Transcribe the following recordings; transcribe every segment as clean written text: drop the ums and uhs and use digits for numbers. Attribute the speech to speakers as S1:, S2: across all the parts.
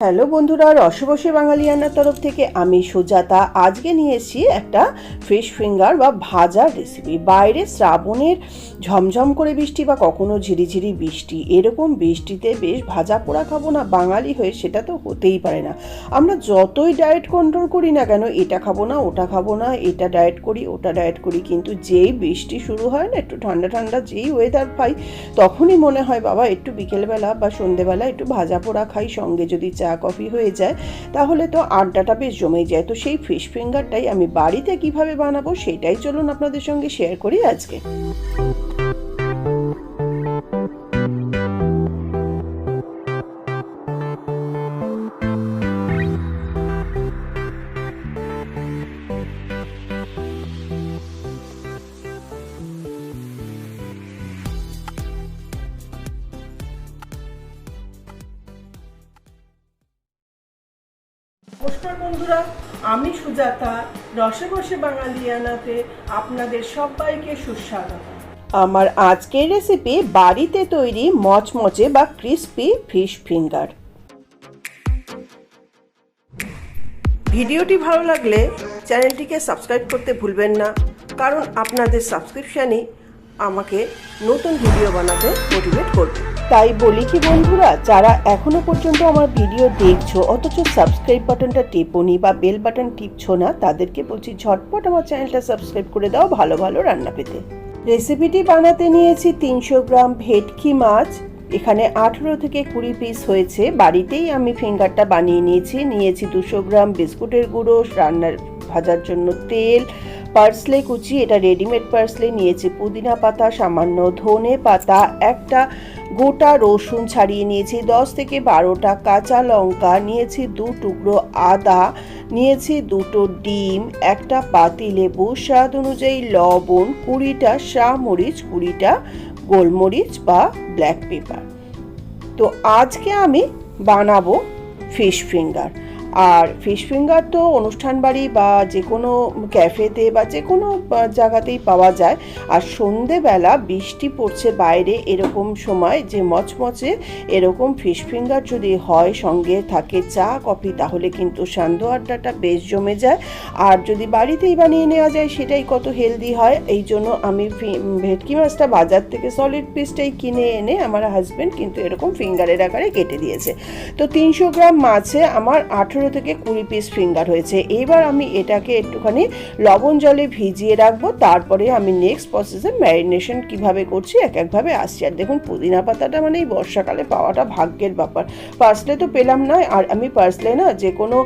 S1: Hello বন্ধুরা, রসবসে বাঙালিয়ানার তরফ থেকে আমি সুজাতা আজকে নিয়ে এসেছি একটা ফিশ ফিঙ্গার বা ভাজার রেসিপি। বাইরে শ্রাবণের ঝমঝম করে বৃষ্টি বা কখনো ঝিরিঝিরি বৃষ্টি, এরকম বৃষ্টিতে বেশ ভাজা পোড়া খাবো না বাঙালি হয়ে, সেটা তো হতেই পারে না। আমরা যতই ডায়েট কন্ট্রোল করি না কেন, এটা খাবো না ওটা খাবো না, এটা ডায়েট করি ওটা ডায়েট করি, কিন্তু যেই বৃষ্টি শুরু হয় না, একটু ঠান্ডা ঠান্ডা যেই ওয়েদার পাই, তখনই মনে হয় বাবা একটু বিকেলবেলা বা সন্ধেবেলা একটু ভাজা পোড়া খাই, সঙ্গে যদি চা কফি হয়ে যায় তাহলে তো আড্ডাটা বেশ জমে যায়। তো সেই ফিশ ফিঙ্গারটাই আমি বাড়িতে কিভাবে বানাবো সেটাই চলুন আপনাদের সঙ্গে শেয়ার করি আজকে। নমস্কার বন্ধুরা, আমি সুজাতা, রসবসে বাঙালিয়ানাতে আপনাদের সবাইকে সুস্বাগত। আমার আজকের রেসিপি বাড়িতে তৈরি মচমচে বা ক্রিস্পি ফিশ ফিঙ্গার। ভিডিওটি ভালো লাগলে চ্যানেলটিকে সাবস্ক্রাইব করতে ভুলবেন না, কারণ আপনাদের সাবস্ক্রিপশানই আমাকে নতুন ভিডিও বানাতে মোটিভেট করবে। তাই বলি কি বন্ধুরা, যারা এখনো পর্যন্ত আমার ভিডিও দেখছো অথচ সাবস্ক্রাইব বাটনটা টেপোনি বা বেল বাটন টিপছো না, তাদেরকে বলছি ঝটপট আমার চ্যানেলটা সাবস্ক্রাইব করে দাও ভালো ভালো রান্না পেতে। রেসিপিটি বানাতে নিয়েছি 300 গ্রাম ভেটকি মাছ। এখানে 18 থেকে 20 পিস হয়েছে। বাড়িতেই আমি ফিঙ্গারটা বানিয়ে নিয়েছি 200 গ্রাম বিস্কুটের গুঁড়ো, রান্নার ভাজার জন্য তেল, পার্সলে কুচি, এটা রেডিমেড পার্সলে নিয়েছি, পুদিনা পাতা সামান্য, ধনে পাতা, একটা গোটা রসুন ছাড়িয়ে নিয়েছি, 10 থেকে 12টা কাঁচা লঙ্কা নিয়েছি, 2 টুকরো আদা নিয়েছি, 2টো ডিম, একটা পাতিলেবু, স্বাদ অনুযায়ী লবণ, 20টা শাহমরিচ, 20টা গোলমরিচ বা ব্ল্যাক পেপার। তো আজকে আমি বানাবো ফিশ ফিঙ্গার। আর ফিশ ফিঙ্গার তো অনুষ্ঠান বাড়ি বা যে কোনো ক্যাফেতে বা যে কোনো জায়গাতেই পাওয়া যায়। আর সন্ধেবেলা বৃষ্টি পড়ছে বাইরে, এরকম সময় যে মচমচে এরকম ফিশ ফিঙ্গার যদি হয়, সঙ্গে থাকে চা কফি, তাহলে কিন্তু সান্ধ্য আড্ডাটা বেশ জমে যায়। আর যদি বাড়িতেই বানিয়ে নেওয়া যায় সেটাই কত হেলদি হয়। এই জন্য আমি ভেটকি মাছটা বাজার থেকে সলিড পিসটাই কিনে এনে আমার হাজব্যান্ড কিন্তু এরকম ফিঙ্গারের আকারে কেটে দিয়েছে। তো 300 গ্রাম মাছে আমার 18 থেকে 20 পিস ফিঙ্গার হয়েছে। এবার আমি এটাকে একটুখানি লবণ জলে ভিজিয়ে রাখবো, তারপরে আমি নেক্সট প্রসেসে ম্যারিনেশন কিভাবে করছি একভাবে আসছি। আর দেখুন, পুদিনা পাতাটা মানে এই বর্ষাকালে পাওয়াটা ভাগ্যের ব্যাপার। পার্সলে তো পেলাম না, আর আমি পার্সলে না যে কোনো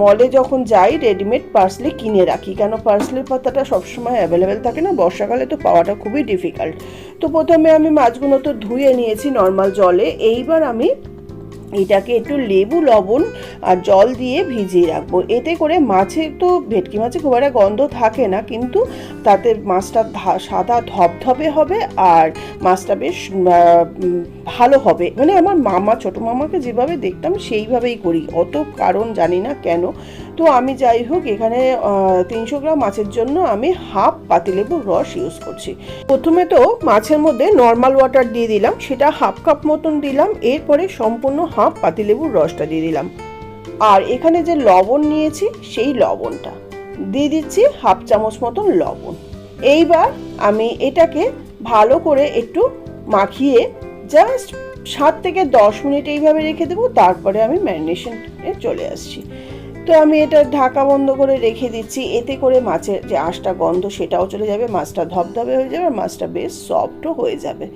S1: মলে যখন যাই রেডিমেড পার্সলে কিনে রাখি, কেন পার্সলের পাতাটা সবসময় অ্যাভেলেবেল থাকে না, বর্ষাকালে তো পাওয়াটা খুবই ডিফিকাল্ট। তো প্রথমে আমি মাছগুলো তো ধুয়ে নিয়েছি নর্মাল জলে। এইবার আমি এটাকে একটু লেবু, লবণ আর জল দিয়ে ভিজিয়ে রাখবো। এতে করে মাছে তো ভেটকি মাছে খুব একটা গন্ধ থাকে না, কিন্তু তাতে মাছটা সাদা ধবধবে হবে আর মাছটা বেশ ভালো হবে। মানে আমার মামা, ছোটো মামাকে যেভাবে দেখতাম সেইভাবেই করি, অত কারণ জানি না কেন। তো আমি যাই হোক, এখানে 300 গ্রাম মাছের জন্য আমি হাফ পাতিলেবুর রস ইউজ করছি। প্রথমে তো মাছের মধ্যে নর্মাল ওয়াটার দিয়ে দিলাম, সেটা হাফ কাপ মতন দিলাম। এরপরে সম্পূর্ণ হাফ পাতিলেবুর রসটা দিয়ে দিলাম। আর এখানে যে লবণ নিয়েছি সেই লবণটা দিয়ে দিচ্ছি, হাফ চামচ মতন লবণ। এইবার আমি এটাকে ভালো করে একটু মাখিয়ে জাস্ট 7 থেকে 10 মিনিট এইভাবে রেখে দেবো। তারপরে আমি ম্যারিনেশনে চলে আসছি। তো আমি এটা ঢাকা বন্ধ করে রেখে দিচ্ছি। এতে করে মাছের যে আঁশটা গন্ধ সেটাও চলে যাবে, মাছটা ধবধবে হয়ে যাবে আর মাছটা বেশ সফটও হয়ে যাবে।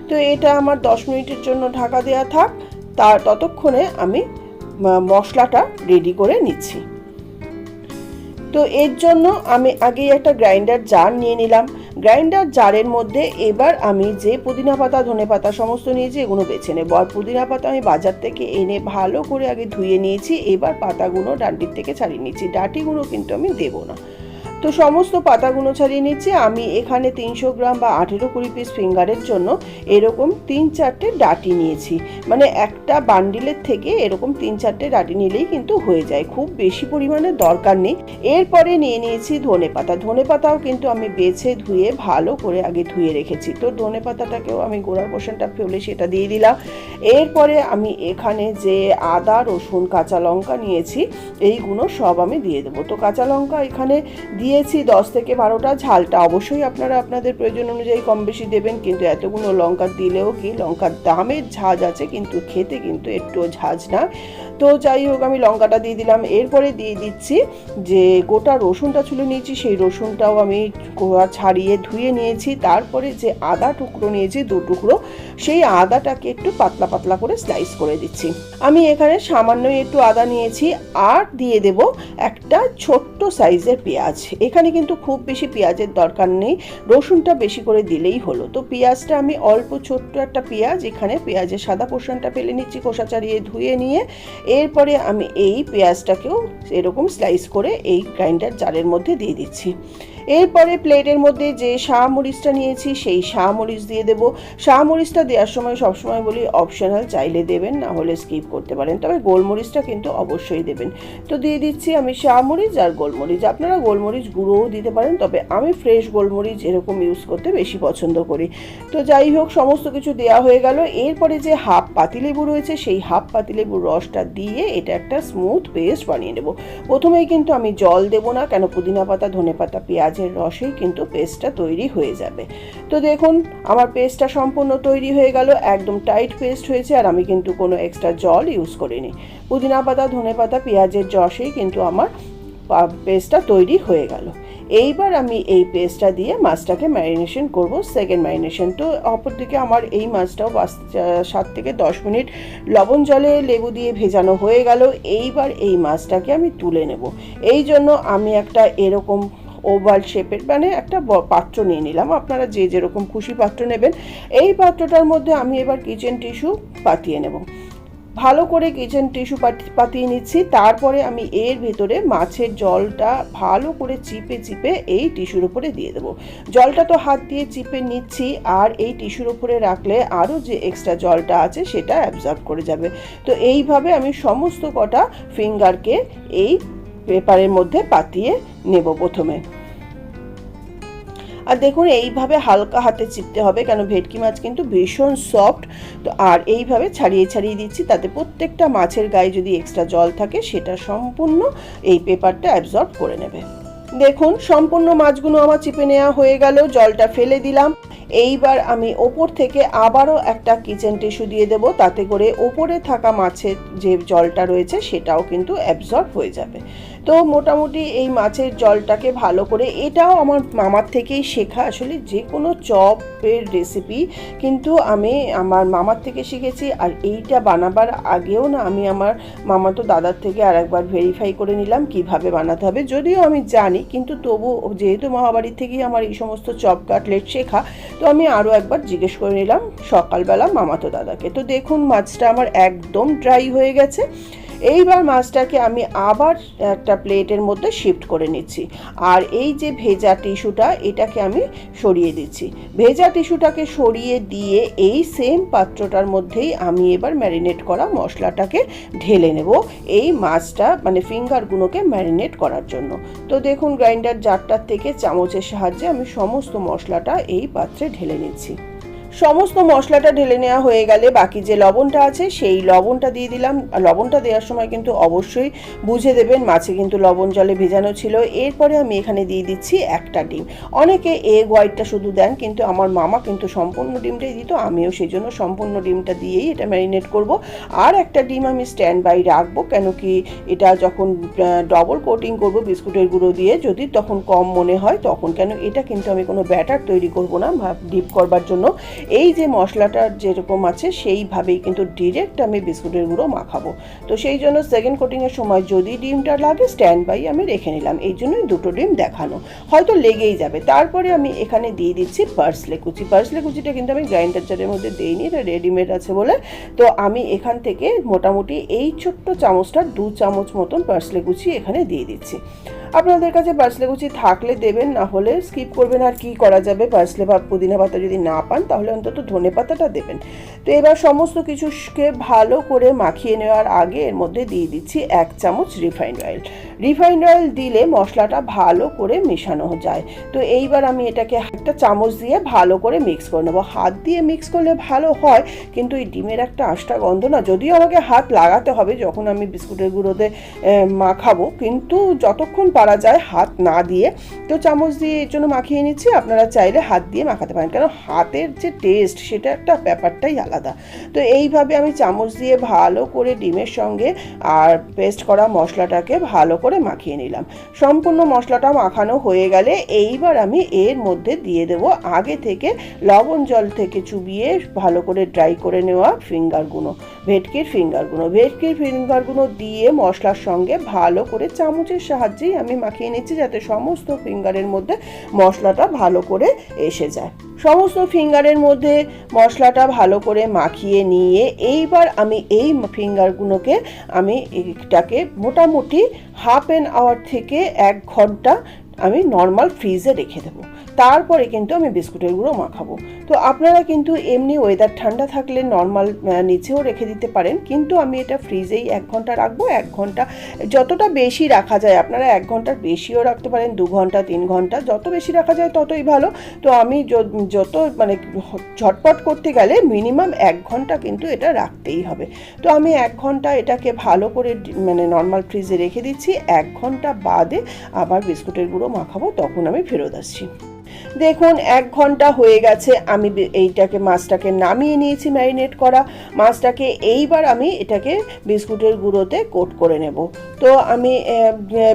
S1: তো এটা আমার 10 মিনিটের জন্য ঢাকা দেওয়া থাক। ততক্ষণে আমি মশলাটা রেডি করে নিচ্ছি। তো এর জন্য আমি আগেই একটা গ্রাইন্ডার জার নিয়ে নিলাম। গ্রাইন্ডার জারের মধ্যে এবার আমি যে পুদিনা পাতা, ধনে পাতা সমস্ত নিয়েছি, এগুলো বেছে নেব। আর পুদিনা পাতা আমি বাজার থেকে এনে ভালো করে আগে ধুয়ে নিয়েছি। এবার পাতাগুলো ডাঁটির থেকে ছাড়িয়ে নিচ্ছি, ডাঁটিগুলো কিন্তু আমি দেবো না। তো সমস্ত পাতাগুলো ছাড়িয়ে নিচ্ছি। আমি এখানে 300 গ্রাম বা 18-20 পিস ফিঙ্গারের জন্য এরকম 3-4টে ডাঁটি নিয়েছি। মানে একটা বান্ডিলের থেকে এরকম 3-4টে ডাঁটি নিলেই কিন্তু হয়ে যায়, খুব বেশি পরিমাণে দরকার নেই। এরপরে নিয়ে নিয়েছি ধনেপাতা। ধনেপাতাও কিন্তু আমি বেছে ধুয়ে ভালো করে আগে ধুয়ে রেখেছি। তো ধনেপাতাটাকেও আমি গোড়ার পোর্শনটা ফেলে সেটা দিয়ে দিলাম। এরপরে আমি এখানে যে আদা, রসুন, কাঁচা লঙ্কা নিয়েছি এইগুলো সব আমি দিয়ে দেবো। তো কাঁচা লঙ্কা এখানে দিয়েছি 10 থেকে 12টা। ঝালটা অবশ্যই আপনারা আপনাদের প্রয়োজন অনুযায়ী কম বেশি দেবেন, কিন্তু এতগুলো লঙ্কা দিলেও কি লঙ্কার দামের ঝাঁজ আছে, কিন্তু খেতে কিন্তু একটুও ঝাঁজ না। তো যাই হোক আমি লঙ্কাটা দিয়ে দিলাম। এরপরে দিয়ে দিচ্ছি যে গোটা রসুনটা ছুলে নিয়েছি, সেই রসুনটাও আমি ছাড়িয়ে ধুয়ে নিয়েছি। তারপরে যে আদা টুকরো নিয়েছি 2 টুকরো, সেই আদাটাকে একটু পাতলা পাতলা করে স্লাইস করে দিচ্ছি। আমি এখানে সামান্যই একটু আদা নিয়েছি। আর দিয়ে দেব একটা ছোট্ট সাইজের পেঁয়াজ। এখানে কিন্তু খুব বেশি পেঁয়াজের দরকার নেই, রসুনটা বেশি করে দিলেই হলো। তো পেঁয়াজটা আমি অল্প ছোট্ট একটা পেঁয়াজ, এখানে পেঁয়াজের সাদা পোর্শনটা ফেলে নিচ্ছি, খোসা ছাড়িয়ে ধুয়ে নিয়ে। এরপরে আমি এই পেঁয়াজটাকেও এরকম স্লাইস করে এই গ্রাইন্ডার জারের মধ্যে দিয়ে দিচ্ছি। এরপরে প্লেটের মধ্যে যে শাহমরিচটা নিয়েছি সেই শাহমরিচ দিয়ে দেবো। শাহমরিচটা দেওয়ার সময় সবসময় বলি অপশনাল, চাইলে দেবেন, না হলে স্কিপ করতে পারেন, তবে গোলমরিচটা কিন্তু অবশ্যই দেবেন। তো দিয়ে দিচ্ছি আমি শাহমরিচ আর গোলমরিচ। আপনারা গোলমরিচ গুঁড়োও দিতে পারেন, তবে আমি ফ্রেশ গোলমরিচ এরকম ইউজ করতে বেশি পছন্দ করি। তো যাই হোক সমস্ত কিছু দেওয়া হয়ে গেল। এরপরে যে হাফ পাতিলেবু রয়েছে সেই হাফ পাতিলেবুর রসটা দিয়ে এটা একটা স্মুথ পেস্ট বানিয়ে নেব। প্রথমেই কিন্তু আমি জল দেবো না, কেন পুদিনা পাতা, ধনে পাতা, পেঁয়াজের রসেই কিন্তু পেস্টটা তৈরি হয়ে যাবে। তো দেখুন আমার পেস্টটা সম্পূর্ণ তৈরি হয়ে গেল, একদম টাইট পেস্ট হয়েছে। আর আমি কিন্তু কোনো এক্সট্রা জল ইউজ করিনি। পুদিনা পাতা, ধনে পাতা, পেঁয়াজের রসেই কিন্তু আমার পেস্টটা তৈরি হয়ে গেল। এইবার আমি এই পেস্টটা দিয়ে মাছটাকে ম্যারিনেশন করব, সেকেন্ড ম্যারিনেশন। তো অপরদিকে আমার এই মাছটাও 7 থেকে 10 মিনিট লবণ জলে লেবু দিয়ে ভেজানো হয়ে গেল। এইবার এই মাছটাকে আমি তুলে নেব। এই জন্য আমি একটা এরকম ওভাল শেপের মানে একটা পাত্র নিয়ে নিলাম। আপনারা যে যেরকম খুশি পাত্র নেবেন। এই পাত্রটার মধ্যে আমি এবার কিচেন টিস্যু পাতিয়ে নেব। ভালো করে কিচেন টিস্যু পাতিয়ে নিচ্ছি। তারপরে আমি এর ভেতরে মাছের জলটা ভালো করে চিপে চিপে এই টিস্যুর উপরে দিয়ে দেবো। জলটা তো হাত দিয়ে চিপে নিচ্ছি, আর এই টিস্যুর উপরে রাখলে আরও যে এক্সট্রা জলটা আছে সেটা অ্যাবজর্ব করে যাবে। তো এইভাবে আমি সমস্ত কটা ফিঙ্গারকে এই পেপারের মধ্যে পাতিয়ে নেব প্রথমে। আর দেখুন এইভাবে হালকা হাতে চিপতে হবে, কেন ভেটকি মাছ কিন্তু ভীষণ সফট। তো আর এইভাবে ছাড়িয়ে ছাড়িয়ে দিচ্ছি, তাতে প্রত্যেকটা মাছের গায়ে যদি এক্সট্রা জল থাকে সেটা সম্পূর্ণ এই পেপারটা অ্যাবজর্ব করে নেবে। দেখুন সম্পূর্ণ মাছগুলো আমার চিপে নেওয়া হয়ে গেল, জলটা ফেলে দিলাম। এইবার আমি ওপর থেকে আবারও একটা কিচেন টিস্যু দিয়ে দেব, তাতে করে ওপরে থাকা মাছের যে জলটা রয়েছে সেটাও কিন্তু অ্যাবজর্ব হয়ে যাবে। তো মোটামুটি এই মাছের জলটাকে ভালো করে, এটাও আমার মামার থেকেই শেখা। আসলে যে কোনো চপের রেসিপি কিন্তু আমি আমার মামার থেকে শিখেছি। আর এইটা বানাবার আগেও না আমি আমার মামাতো দাদার থেকে আর একবার ভেরিফাই করে নিলাম কিভাবে বানাতে হবে। যদিও আমি জানি, কিন্তু তবু যেহেতু মামাবাড়ির থেকেই আমার এই সমস্ত চপ কাটলেট শেখা, তো আমি আরও একবার জিজ্ঞেস করে নিলাম সকালবেলা মামাতো দাদাকে। তো দেখুন মাছটা আমার একদম ড্রাই হয়ে গেছে। এইবার মাছটাকে আমি আবার একটা প্লেটের মধ্যে শিফট করে নিচ্ছি। আর এই যে ভেজা টিস্যুটা এটাকে আমি সরিয়ে দিচ্ছি। ভেজা টিস্যুটাকে সরিয়ে দিয়ে এই সেম পাত্রটার মধ্যেই আমি এবার ম্যারিনেট করা মশলাটাকে ঢেলে নেব, এই মাছটা মানে ফিঙ্গারগুলোকে ম্যারিনেট করার জন্য। তো দেখুন গ্রাইন্ডার জারটার থেকে চামচের সাহায্যে আমি সমস্ত মশলাটা এই পাত্রে ঢেলে নিচ্ছি। সমস্ত মশলাটা ঢেলে নেওয়া হয়ে গেলে বাকি যে লবণটা আছে সেই লবণটা দিয়ে দিলাম। লবণটা দেওয়ার সময় কিন্তু অবশ্যই বুঝে দেবেন, মাছে কিন্তু লবণ জলে ভেজানো ছিল। এরপরে আমি এখানে দিয়ে দিচ্ছি একটা ডিম। অনেকে এগ হোয়াইটটা শুধু দেন, কিন্তু আমার মামা কিন্তু সম্পূর্ণ ডিমটাই দিত, আমিও সেই জন্য সম্পূর্ণ ডিমটা দিয়েই এটা ম্যারিনেট করব। আর একটা ডিম আমি স্ট্যান্ড বাই রাখবো, কেন কি এটা যখন ডবল কোটিং করব বিস্কুটের গুঁড়ো দিয়ে, যদি তখন কম মনে হয় তখন, কেন এটা কিন্তু আমি কোনো ব্যাটার তৈরি করব না ডিপ করবার জন্য। এই যে মশলাটা যেরকম আছে সেইভাবেই কিন্তু ডিরেক্ট আমি বিস্কুটের গুঁড়ো মাখাবো। তো সেই জন্য সেকেন্ড কোটিংয়ের সময় যদি ডিমটা লাগে স্ট্যান্ড বাই আমি রেখে নিলাম, এই জন্যই দুটো ডিম দেখানো, হয়তো লেগেই যাবে। তারপরে আমি এখানে দিয়ে দিচ্ছি পার্সলে কুচি। পার্সলে কুচিটা কিন্তু আমি গ্রাইন্ডার জারের মধ্যে দিইনি, এটা রেডিমেড আছে বলে। তো আমি এখান থেকে মোটামুটি এই ছোট্ট চামচটার 2 চামচ মতন পার্সলে কুচি এখানে দিয়ে দিচ্ছি। আপনাদের কাছে পার্সলে কুচি থাকলে দেবেন, না হলে স্কিপ করবেন। আর কি করা যাবে, পার্সলে বা পুদিনা পাতা যদি না পান তাহলে অন্তত ধনে পাতাটা দেবেন। তো এবার সমস্ত কিছুকে ভালো করে মাখিয়ে নেওয়ার আগে এর মধ্যে দিয়ে দিচ্ছি 1 চামচ রিফাইন্ড অয়েল। রিফাইন্ড অয়েল দিলে মশলাটা ভালো করে মেশানো যায়। তো এইবার আমি এটাকে একটা চামচ দিয়ে ভালো করে মিক্স করে নেবো। হাত দিয়ে মিক্স করলে ভালো হয়, কিন্তু এই ডিমের একটা আষ্টা গন্ধ না, যদিও আমাকে হাত লাগাতে হবে যখন আমি বিস্কুটের গুঁড়োতে মাখাবো, কিন্তু যতক্ষণ পারা যায় হাত না দিয়ে। তো চামচ দিয়ে এর জন্য মাখিয়ে নিচ্ছি। আপনারা চাইলে হাত দিয়ে মাখাতে পারেন, কারণ হাতের যে টেস্ট সেটা একটা ব্যাপারটাই আলাদা। তো এইভাবে আমি চামচ দিয়ে ভালো করে ডিমের সঙ্গে আর পেস্ট করা মশলাটাকে ভালো করে মাখিয়ে নিলাম। সম্পূর্ণ মশলাটা মাখানো হয়ে গেলে এইবার আমি এর মধ্যে দিয়ে দেব আগে থেকে লবণ জল থেকে চুবিয়ে ভালো করে ড্রাই করে নেওয়া ফিঙ্গারগুলো, ভেটকির ফিঙ্গারগুলো। ভেটকির ফিঙ্গারগুলো দিয়ে মশলার সঙ্গে ভালো করে চামচের সাহায্যেই আমি মাখিয়ে নিচ্ছি, যাতে সমস্ত ফিঙ্গারের মধ্যে মশলাটা ভালো করে এসে যায়। সমস্ত ফিঙ্গারের মধ্যে মশলাটা ভালো করে মাখিয়ে নিয়ে এইবার আমি এই ফিঙ্গারগুলোকে আমি এটাকে মোটামুটি হাফ অ্যান আওয়ার থেকে 1 ঘন্টা আমি নর্মাল ফ্রিজে রেখে দেবো। তারপরে কিন্তু আমি বিস্কুটের গুঁড়ো মাখাবো। তো আপনারা কিন্তু এমনি ওয়েদার ঠান্ডা থাকলে নর্মাল নিচেও রেখে দিতে পারেন, কিন্তু আমি এটা ফ্রিজেই 1 ঘন্টা রাখবো। 1 ঘন্টা যতটা বেশি রাখা যায়, আপনারা 1 ঘন্টার বেশিও রাখতে পারেন, 2 ঘন্টা 3 ঘন্টা, যত বেশি রাখা যায় ততই ভালো। তো আমি যত মানে ঝটপট করতে গেলে মিনিমাম 1 ঘন্টা কিন্তু এটা রাখতেই হবে। তো আমি 1 ঘন্টা এটাকে ভালো করে মানে নর্মাল ফ্রিজে রেখে দিচ্ছি। 1 ঘন্টা বাদে আবার বিস্কুটের গুঁড়ো মাখাবো, তখন আমি ফেরত আসছি। দেখুন 1 ঘন্টা হয়ে গেছে, আমি এইটাকে মাছটাকে নামিয়ে নিয়েছি ম্যারিনেট করা মাছটাকে। এইবার আমি এটাকে বিস্কুটের গুঁড়োতে কোট করে নেব। তো আমি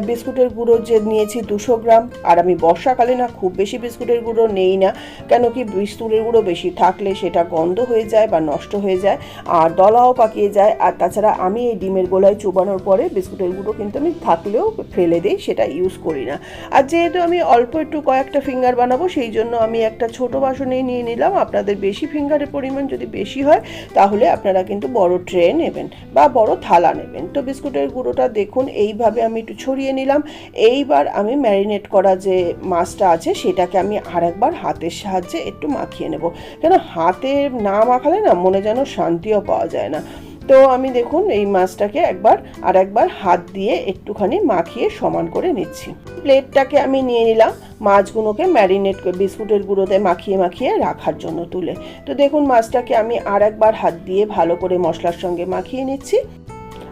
S1: বিস্কুটের গুঁড়ো যে নিয়েছি 200 গ্রাম, আর আমি বর্ষাকালে না খুব বেশি বিস্কুটের গুঁড়ো নেই না, কেন কি বিস্কুটের গুঁড়ো বেশি থাকলে সেটা গন্ধ হয়ে যায় বা নষ্ট হয়ে যায়, আর দলাও পাকিয়ে যায়। আর তাছাড়া আমি এই ডিমের গোলায় চুবানোর পরে বিস্কুটের গুঁড়ো কিন্তু আমি থাকলেও ফেলে দিই, সেটা ইউজ করি না। আর যেহেতু আমি অল্প একটু কয়েকটা ফিঙ্গার বানাবো, সেই জন্য আমি একটা ছোট বাসনে নিয়ে নিলাম। আপনাদের বেশি ফিঙ্গারের পরিমাণ যদি বেশি হয় তাহলে আপনারা কিন্তু বড় ট্রে নেবেন বা বড় থালা নেবেন। তো বিস্কুটের গুঁড়োটা দেখুন এইভাবে আমি একটু ছড়িয়ে নিলাম। এইবার আমি ম্যারিনেট করা যে মাছটা আছে সেটাকে আমি আরেকবার হাতের সাহায্যে একটু মাখিয়ে নেব, কেন হাতে না মাখালে না মনে যেন শান্তিও পাওয়া যায় না। তো আমি দেখুন এই মাছটাকে একবার হাত দিয়ে একটুখানি মাখিয়ে সমান করে নিচ্ছি। প্লেটটাকে আমি নিয়ে নিলাম মাছগুলোকে ম্যারিনেট বিস্কুটের গুঁড়োতে মাখিয়ে রাখার জন্য তুলে। তো দেখুন মাছটাকে আমি আরেকবার হাত দিয়ে ভালো করে মশলার সঙ্গে মাখিয়ে নিচ্ছি।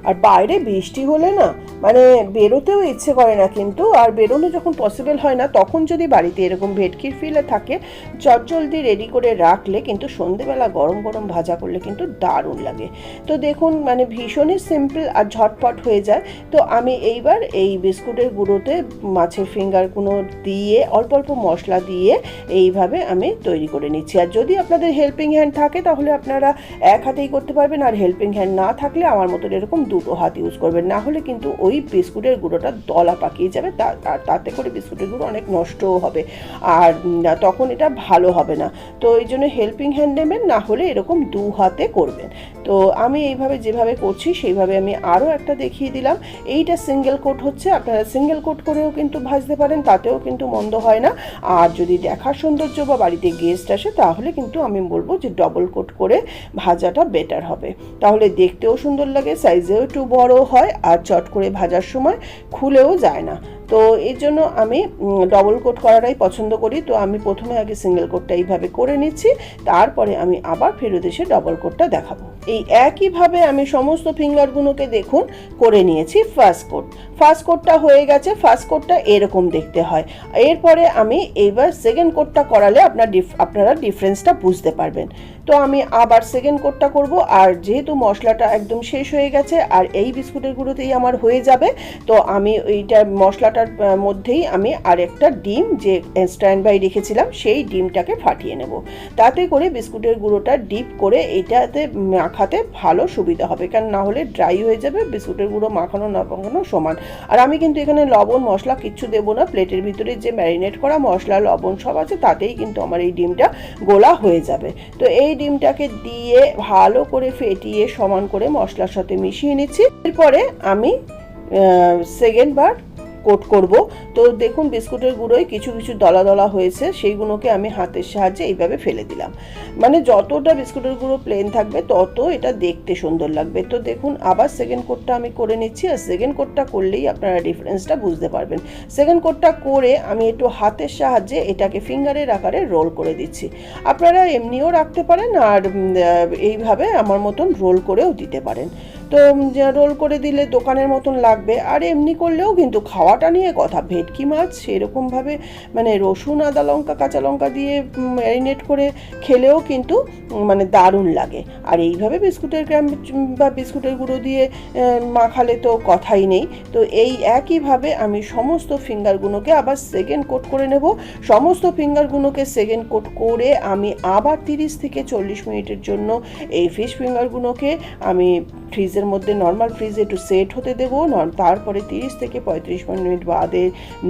S1: আর বাইরে বৃষ্টি হলে না মানে বেরোতেও ইচ্ছে করে না, কিন্তু আর বেরোনো যখন পসিবল হয় না তখন যদি বাড়িতে এরকম ভেটকির ফিলে থাকে চটজলদি রেডি করে রাখলে কিন্তু সন্ধেবেলা গরম গরম ভাজা করলে কিন্তু দারুণ লাগে। তো দেখুন মানে ভীষণই সিম্পল আর ঝটপট হয়ে যায়। তো আমি এইবার এই বিস্কুটের গুঁড়োতে মাছের ফিঙ্গারগুলো দিয়ে অল্প অল্প মশলা দিয়ে এইভাবে আমি তৈরি করে নিচ্ছি। আর যদি আপনাদের হেল্পিং হ্যান্ড থাকে তাহলে আপনারা এক হাতেই করতে পারবেন, আর হেল্পিং হ্যান্ড না থাকলে আমার মতো এরকম 2টো হাত ইউজ করবেন, না হলে কিন্তু ওই বিস্কুটের গুঁড়োটা দলা পাকিয়ে যাবে, তাতে করে বিস্কুটের গুঁড়ো অনেক নষ্টও হবে, আর তখন এটা ভালো হবে না। তো এই জন্য হেল্পিং হ্যান্ড নেবেন, না হলে এরকম 2 হাতে করবেন। তো আমি এইভাবে যেভাবে করছি সেইভাবে আমি আরও একটা দেখিয়ে দিলাম। এইটা সিঙ্গেল কোট হচ্ছে, আপনারা সিঙ্গেল কোট করেও কিন্তু ভাজতে পারেন, তাতেও কিন্তু মন্দ হয় না। আর যদি দেখার সৌন্দর্য বা বাড়িতে গেস্ট আসে তাহলে কিন্তু আমি বলবো যে ডবল কোট করে ভাজাটা বেটার হবে, তাহলে দেখতেও সুন্দর লাগে, সাইজেও একটু বড় হয়, আর চট করে ভাজার সময় খুলেও যায় না। তো এর জন্য আমি ডবল কোট করাটাই পছন্দ করি। তো আমি প্রথমে আগে সিঙ্গেল কোটটা এইভাবে করে নিচ্ছি, তারপরে আমি আবার ফেরত এসে ডবল কোটটা দেখাবো। এই একইভাবে আমি সমস্ত ফিঙ্গারগুলোকে দেখুন করে নিয়েছি। ফার্স্ট কোটটা হয়ে গেছে। ফার্স্ট কোটটা এরকম দেখতে হয়। এরপরে আমি এইবার সেকেন্ড কোটটা করালে আপনারা ডিফারেন্সটা বুঝতে পারবেন। তো আমি আবার সেকেন্ড কোটটা করব, আর যেহেতু মশলাটা একদম শেষ হয়ে গেছে আর এই বিস্কুটের গুঁড়োতেই আমার হয়ে যাবে, তো আমি এইটা মশলাটা মশলাটার মধ্যেই আমি আরেকটা ডিম যে স্ট্যান্ড বাই রেখেছিলাম সেই ডিমটাকে ফাটিয়ে নেব, তাতে করে বিস্কুটের গুঁড়োটা ডিপ করে এটাতে মাখাতে ভালো সুবিধা হবে, কারণ না হলে ড্রাই হয়ে যাবে, বিস্কুটের গুঁড়ো মাখানো না মাখানো সমান। আর আমি কিন্তু এখানে লবণ মশলা কিচ্ছু দেবো না, প্লেটের ভিতরে যে ম্যারিনেট করা মশলা লবণ সব আছে তাতেই কিন্তু আমার এই ডিমটা গোলা হয়ে যাবে। তো এই ডিমটাকে দিয়ে ভালো করে ফেটিয়ে সমান করে মশলার সাথে মিশিয়ে নিচ্ছি। এরপরে আমি সেকেন্ড বার কোট করব। তো দেখুন বিস্কুটের গুঁড়োয় কিছু কিছু দলা দলা হয়েছে, সেইগুলোকে আমি হাতের সাহায্যে এইভাবে ফেলে দিলাম। মানে যতটা বিস্কুটের গুঁড়ো প্লেন থাকবে তত এটা দেখতে সুন্দর লাগবে। তো দেখুন আবার সেকেন্ড কোটটা আমি করে নিচ্ছি, আর সেকেন্ড কোটটা করলেই আপনারা ডিফারেন্সটা বুঝতে পারবেন। সেকেন্ড কোটটা করে আমি একটু হাতের সাহায্যে এটাকে ফিঙ্গারের আকারে রোল করে দিচ্ছি। আপনারা এমনিও রাখতে পারেন, আর এইভাবে আমার মতন রোল করেও দিতে পারেন। তো রোল করে দিলে দোকানের মতন লাগবে, আর এমনি করলেও কিন্তু খাওয়াটা নিয়ে কথা। ভেটকি মাছ সেরকমভাবে মানে রসুন আদা লঙ্কা কাঁচা লঙ্কা দিয়ে ম্যারিনেট করে খেলেও কিন্তু মানে দারুণ লাগে। আর এইভাবে বিস্কুটের গ্রাম বা বিস্কুটের গুঁড়ো দিয়ে মাখালে তো কথাই নেই। তো এই একইভাবে আমি সমস্ত ফিঙ্গারগুলোকে আবার সেকেন্ড কোট করে নেব। সমস্ত ফিঙ্গারগুলোকে সেকেন্ড কোট করে আমি আবার 30 থেকে 40 মিনিটের জন্য এই ফিশ ফিঙ্গারগুলোকে আমি ফ্রিজের মধ্যে নর্মাল ফ্রিজে একটু সেট হতে দেবো। তারপরে 30 থেকে 35 মিনিট বাদে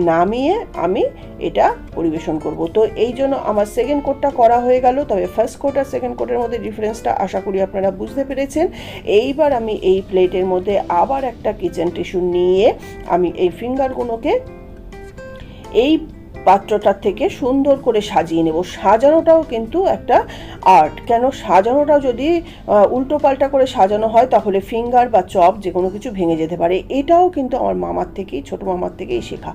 S1: নামিয়ে আমি এটা পরিবেশন করব। তো এই জন্য আমার সেকেন্ড কোটটা করা হয়ে গেল। তবে ফার্স্ট কোট আর সেকেন্ড কোটের মধ্যে ডিফারেন্সটা আশা করি আপনারা বুঝতে পেরেছেন। এইবার আমি এই প্লেটের মধ্যে আবার একটা কিচেন টিস্যু নিয়ে আমি এই ফিঙ্গারগুলোকে এই পাত্রটার থেকে সুন্দর করে সাজিয়ে নেব। সাজানোটাও কিন্তু একটা আর্ট, কেন সাজানোটা যদি উল্টো পাল্টা করে সাজানো হয় তাহলে ফিঙ্গার বা চপ যে কোনো কিছু ভেঙে যেতে পারে। এটাও কিন্তু আমার মামার থেকেই, ছোটো মামার থেকেই শেখা।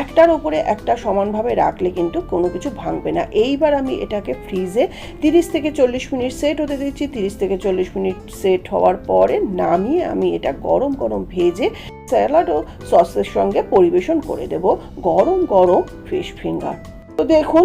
S1: একটার উপরে একটা সমানভাবে রাখলে কিন্তু কোনো কিছু ভাঙবে না। এইবার আমি এটাকে ফ্রিজে 30 থেকে 40 মিনিট সেট হতে দিচ্ছি। 30 থেকে 40 মিনিট সেট হওয়ার পরে নামিয়ে আমি এটা গরম গরম ভেজে স্যালাড ও সসের সঙ্গে পরিবেশন করে দেব গরম গরম ফিশ ফিঙ্গার। তো দেখুন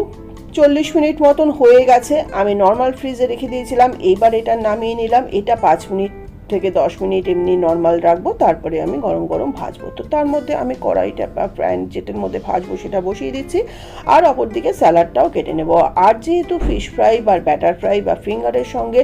S1: 40 মিনিট মতন হয়ে গেছে, আমি নর্মাল ফ্রিজে রেখে দিয়েছিলাম। এবার এটা নামিয়ে নিলাম। এটা 5 মিনিট থেকে 10 মিনিট এমনি নর্মাল রাখবো, তারপরে আমি গরম গরম ভাজবো। তো তার মধ্যে আমি কড়াইটা বা প্যান যেটার মধ্যে ভাজবো সেটা বসিয়ে দিচ্ছি, আর অপর দিকে স্যালাডটাও কেটে নেব। আর যেহেতু ফিশ ফ্রাই বা ব্যাটার ফ্রাই বা ফিঙ্গারের সঙ্গে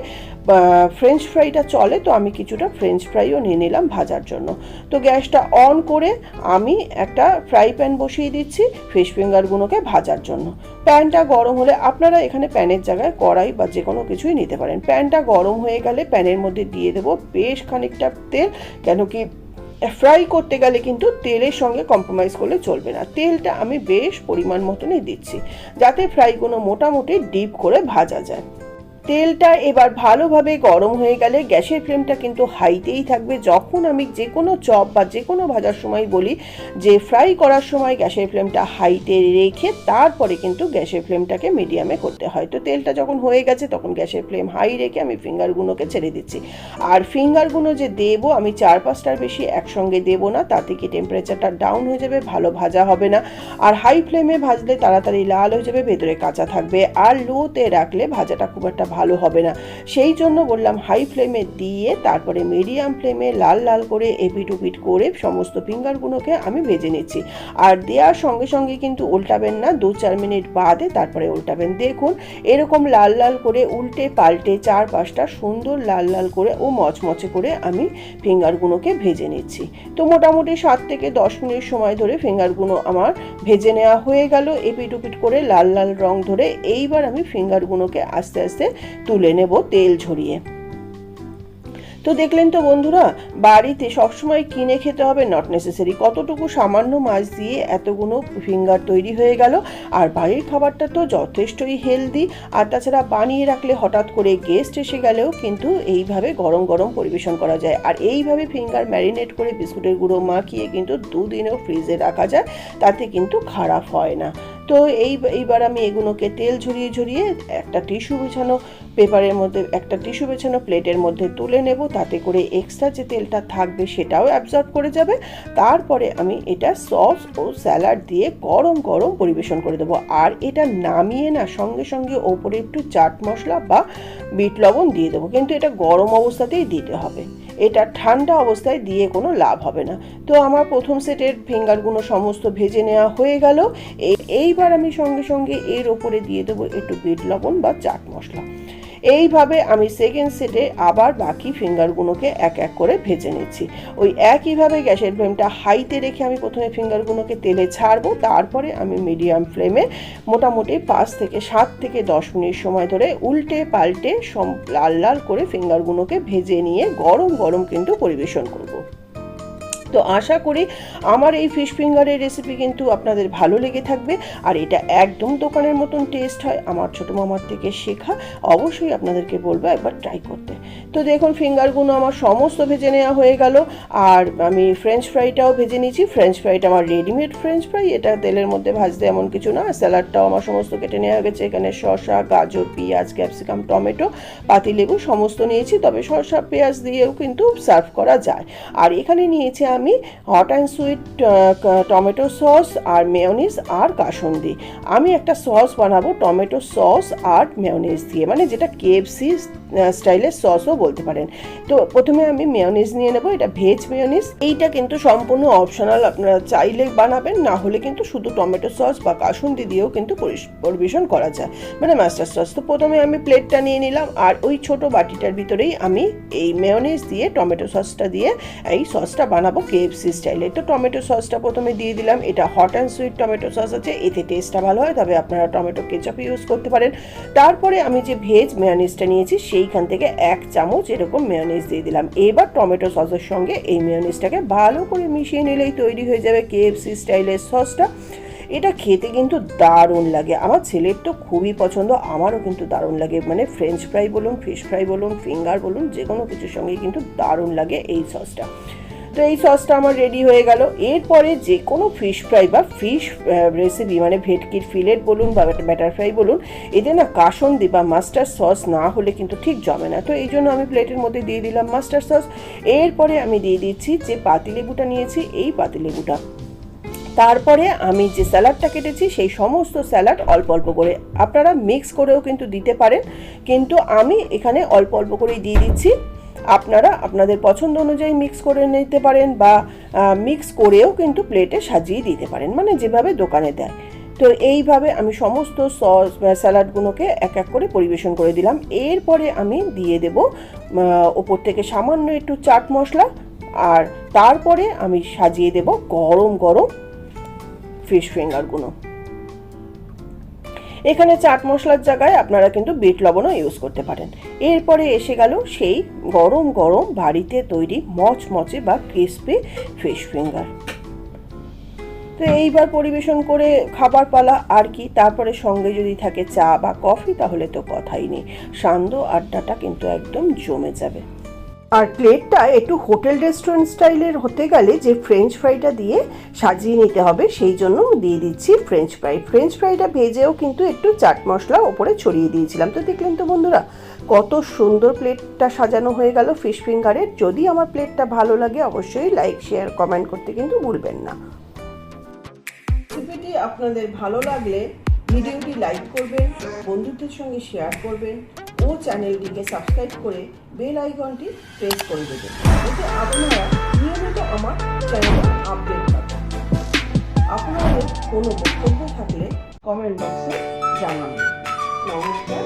S1: ফ্রেঞ্চ ফ্রাইটা চলে, তো আমি কিছুটা ফ্রেঞ্চ ফ্রাইও নিয়ে নিলাম ভাজার জন্য। তো গ্যাসটা অন করে আমি একটা ফ্রাই প্যান বসিয়ে দিচ্ছি ফিশ ফিঙ্গারগুলোকে ভাজার জন্য। প্যানটা গরম হলে, আপনারা এখানে প্যানের জায়গায় কড়াই বা যে কোনো কিছুই নিতে পারেন। প্যানটা গরম হয়ে গেলে প্যানের মধ্যে দিয়ে দেবো বেশ খানিকটা তেল, কেন কি ফ্রাই করতে গেলে কিন্তু তেলের সঙ্গে কম্প্রোমাইজ করলে চলবে না। তেলটা আমি বেশ পরিমাণ মতনই দিচ্ছি, যাতে ফ্রাইগুলো মোটামুটি ডিপ করে ভাজা যায়। তেলটা এবার ভালোভাবে গরম হয়ে গেলে গ্যাসের ফ্লেমটা কিন্তু হাইতেই থাকবে। যখন আমি যে কোনো চপ বা যে কোনো ভাজার সময় বলি যে ফ্রাই করার সময় গ্যাসের ফ্লেমটা হাইতে রেখে তারপরে কিন্তু গ্যাসের ফ্লেমটাকে মিডিয়ামে করতে হয়। তো তেলটা যখন হয়ে গেছে তখন গ্যাসের ফ্লেম হাই রেখে আমি ফিঙ্গারগুলোকে ছেড়ে দিচ্ছি। আর ফিঙ্গারগুলো যে দেবো আমি 4-5টার বেশি একসঙ্গে দেবো না, তাতে কি টেম্পারেচারটা ডাউন হয়ে যাবে, ভালো ভাজা হবে না। আর হাই ফ্লেমে ভাজলে তাড়াতাড়ি লাল হয়ে যাবে, ভেতরে কাঁচা থাকবে। আর লোতে রাখলে ভাজাটা খুব একটা ভালো হবে না। সেই জন্য বললাম হাই ফ্লেমে দিয়ে তারপরে মিডিয়াম ফ্লেমে লাল লাল করে এপিট ওপিট করে সমস্ত ফিঙ্গারগুলোকে আমি ভেজে নিচ্ছি। আর দেওয়ার সঙ্গে সঙ্গে কিন্তু উল্টাবেন না, 2-4 মিনিট বাদে তারপরে উল্টাবেন। দেখুন এরকম লাল লাল করে উল্টে পাল্টে 4-5টা সুন্দর লাল লাল করে ও মচমচে করে আমি ফিঙ্গারগুলোকে ভেজে নিচ্ছি। তো মোটামুটি 7 থেকে 10 মিনিট সময় ধরে ফিঙ্গারগুলো আমার ভেজে নেওয়া হয়ে গেল এপিট ওপিট করে লাল লাল রং ধরে। এইবার আমি ফিঙ্গারগুলোকে আস্তে আস্তে তুলে নেব তেল ঝরিয়ে। তো দেখলেন তো বন্ধুরা, বাড়িতে সবসময় কিনে খেতে হবে নট নেসেসারি। কতটুকু সামান্য মাছ দিয়ে এতগুলো ফিঙ্গার তৈরি হয়ে গেল। আর বাড়ির খাবারটা তো যথেষ্টই হেলদি। আর তাছাড়া বানিয়ে রাখলে হঠাৎ করে গেস্ট এসে গেলেও কিন্তু এইভাবে গরম গরম পরিবেশন করা যায়। আর এইভাবে ফিঙ্গার ম্যারিনেট করে বিস্কুটের গুঁড়ো মাখিয়ে কিন্তু 2 দিনেও ফ্রিজে রাখা যায়, তাতে কিন্তু খারাপ হয় না। তো এইবার আমি এগুলোকে তেল ঝরিয়ে ঝরিয়ে একটা টিস্যু বিছানো পেপারের মধ্যে একটা টিস্যু বেছানো প্লেটের মধ্যে তুলে নেব, তাতে করে এক্সট্রা যে তেলটা থাকবে সেটাও অ্যাবজর্ব করে যাবে। তারপরে আমি এটা সস ও স্যালাড দিয়ে গরম গরম পরিবেশন করে দেবো। আর এটা নামিয়ে না সঙ্গে সঙ্গে ওপরে একটু চাট মশলা বা বিট লবণ দিয়ে দেবো, কিন্তু এটা গরম অবস্থাতেই দিতে হবে, এটা ঠান্ডা অবস্থায় দিয়ে কোনো লাভ হবে না। তো আমার প্রথম সেটের ফিঙ্গারগুলো সমস্ত ভেজে নেওয়া হয়ে গেল। এইবার আমি সঙ্গে সঙ্গে এর ওপরে দিয়ে দেবো একটু বিট লবণ বা চাট মশলা। এইভাবে আমি সেকেন্ড সেটে আবার বাকি ফিঙ্গারগুলোকে এক এক করে ভেজে নিচ্ছি। ওই একইভাবে গ্যাসের ফ্লেমটা হাইতে রেখে আমি প্রথমে ফিঙ্গারগুলোকে তেলে ছাড়বো, তারপরে আমি মিডিয়াম ফ্লেমে মোটামুটি 5 থেকে 7 থেকে 10 মিনিট সময় ধরে উল্টে পাল্টে লাল লাল করে ফিঙ্গারগুলোকে ভেজে নিয়ে গরম গরম কিন্তু পরিবেশন করব। তো আশা করি আমার এই ফিশ ফিঙ্গারের রেসিপি কিন্তু আপনাদের ভালো লেগে থাকবে। আর এটা একদম দোকানের মতন টেস্ট হয়, আমার ছোটো মামার থেকে শেখা। অবশ্যই আপনাদেরকে বলবো একবার ট্রাই করতে। তো দেখুন ফিঙ্গারগুলো আমার সমস্ত ভেজে নেওয়া হয়ে গেল। আর আমি ফ্রেঞ্চ ফ্রাইটাও ভেজে নিয়েছি। ফ্রেঞ্চ ফ্রাইটা আমার রেডিমেড ফ্রেঞ্চ ফ্রাই, এটা তেলের মধ্যে ভাজতে এমন কিছু না। স্যালাডটাও আমার সমস্ত কেটে নেওয়া গেছে, এখানে শসা, গাজর, পেঁয়াজ, ক্যাপসিকাম, টমেটো, পাতিলেবু সমস্ত নিয়েছি, তবে শসা পেঁয়াজ দিয়েও কিন্তু সার্ভ করা যায়। আর এখানে নিয়েছি আমি hot and sweet tomato sauce আর মেয়োনিজ আর কাসুন্দি। আমি একটা সস বানাবো টমেটো সস আর মেয়োনিজ দিয়ে, মানে যেটা KFC স্টাইলের সসও বলতে পারেন। তো প্রথমে আমি মেয়োনিজ নিয়ে নেব, এটা ভেজ মেয়োনিজ। এইটা কিন্তু সম্পূর্ণ অপশনাল, আপনারা চাইলে বানাবেন, না হলে কিন্তু শুধু টমেটো সস বা কাসুন্দি দিয়েও কিন্তু পরিবেশন করা যায়, মানে মাস্টার সস। তো প্রথমে আমি প্লেটটা নিয়ে নিলাম, আর ওই ছোট বাটিটার ভিতরেই আমি এই মেয়োনিজ দিয়ে টমেটো সসটা দিয়ে এই সসটা বানাবো KFC স্টাইলে। তো টমেটো সসটা প্রথমে দিয়ে দিলাম, এটা hot and sweet tomato sauce আছে, এতে টেস্টটা ভালো হয়, তবে আপনারা টমেটো কেচাপ ইউজ করতে পারেন। তারপরে আমি যে ভেজ মেয়োনিজটা নিয়েছি সেইখান থেকে 1 চামচ এরকম মেয়োনিজ দিয়ে দিলাম। এবার টমেটো সসের সঙ্গে এই মেয়োনিজটাকে ভালো করে মিশিয়ে নিলেই তৈরি হয়ে যাবে KFC স্টাইলের সসটা। এটা খেতে কিন্তু দারুণ লাগে, আমার ছেলের তো খুবই পছন্দ, আমারও কিন্তু দারুণ লাগে। মানে ফ্রেঞ্চ ফ্রাই বলুন, ফিশ ফ্রাই বলুন, ফিঙ্গার বলুন, যে কোনো কিছুর সঙ্গে কিন্তু দারুণ লাগে এই সসটা। তো এই সসটা আমার রেডি হয়ে গেল। এরপরে যে কোনো ফিশ ফ্রাই বা ফিশ রেসিপি, মানে ভেটকির ফিলেট বলুন বা ব্যাটার ফ্রাই বলুন, এতে না কাসুন্দি বা মাস্টার্ড সস না হলে কিন্তু ঠিক জমে না। তো এই জন্য আমি প্লেটের মধ্যে দিয়ে দিলাম মাস্টার্ড সস। এরপরে আমি দিয়ে দিচ্ছি যে পাতিলেবুটা নিয়েছি, এই পাতিলেবুটা। তারপরে আমি যে স্যালাডটা কেটেছি সেই সমস্ত স্যালাড অল্প অল্প করে, আপনারা মিক্স করেও কিন্তু দিতে পারেন, কিন্তু আমি এখানে অল্প অল্প করেই দিয়ে দিচ্ছি। আপনারা আপনাদের পছন্দ অনুযায়ী মিক্স করে নিতে পারেন, বা মিক্স করেও কিন্তু প্লেটে সাজিয়ে দিতে পারেন, মানে যেভাবে দোকানে দেয়। তো এইভাবে আমি সমস্ত সস স্যালাডগুলোকে এক এক করে পরিবেশন করে দিলাম। এরপরে আমি দিয়ে দেব ওপর থেকে সামান্য একটু চাট মশলা, আর তারপরে আমি সাজিয়ে দেব গরম গরম ফিশ ফিঙ্গারগুলো। এখানে চাট মশলার জায়গায় আপনারা কিন্তু বিট লবণও ইউজ করতে পারেন। এরপরে এসে গেল সেই গরম গরম বাড়িতে তৈরি মচমচে বা ক্রিসপি ফিশ ফিঙ্গার। তো এইবার পরিবেশন করে খাবার পালা আর কি। তারপরে সঙ্গে যদি থাকে চা বা কফি তাহলে তো কথাই নেই, সান্ধ্য আড্ডাটা কিন্তু একদম জমে যাবে। আর প্লেটটা একটু হোটেল রেস্টুরেন্ট স্টাইলের হতে গেলে যে ফ্রেঞ্চ ফ্রাইটা দিয়ে সাজিয়ে নিতে হবে, সেই জন্য দিয়ে দিচ্ছি ফ্রেঞ্চ ফ্রাই। ফ্রেঞ্চ ফ্রাইটা ভেজেও কিন্তু একটু চাট মশলা ওপরে ছড়িয়ে দিয়েছিলাম। তো দেখলেন তো বন্ধুরা, কত সুন্দর প্লেটটা সাজানো হয়ে গেল ফিশ ফিঙ্গারের। যদি আমার প্লেটটা ভালো লাগে অবশ্যই লাইক, শেয়ার, কমেন্ট করতে কিন্তু ভুলবেন না। রেসিপিটি আপনাদের ভালো লাগলে ভিডিওটি লাইক করবেন, বন্ধুদের সঙ্গে শেয়ার করবেন ও চ্যানেলটিকে সাবস্ক্রাইব করে বেল আইকনটি প্রেস করে দেবেন, যাতে আপনারা নিয়মিত আমার চ্যানেলে আপডেট পাবেন। আপনাদের কোনো বক্তব্য থাকলে কমেন্ট বক্সে জানান। নমস্কার।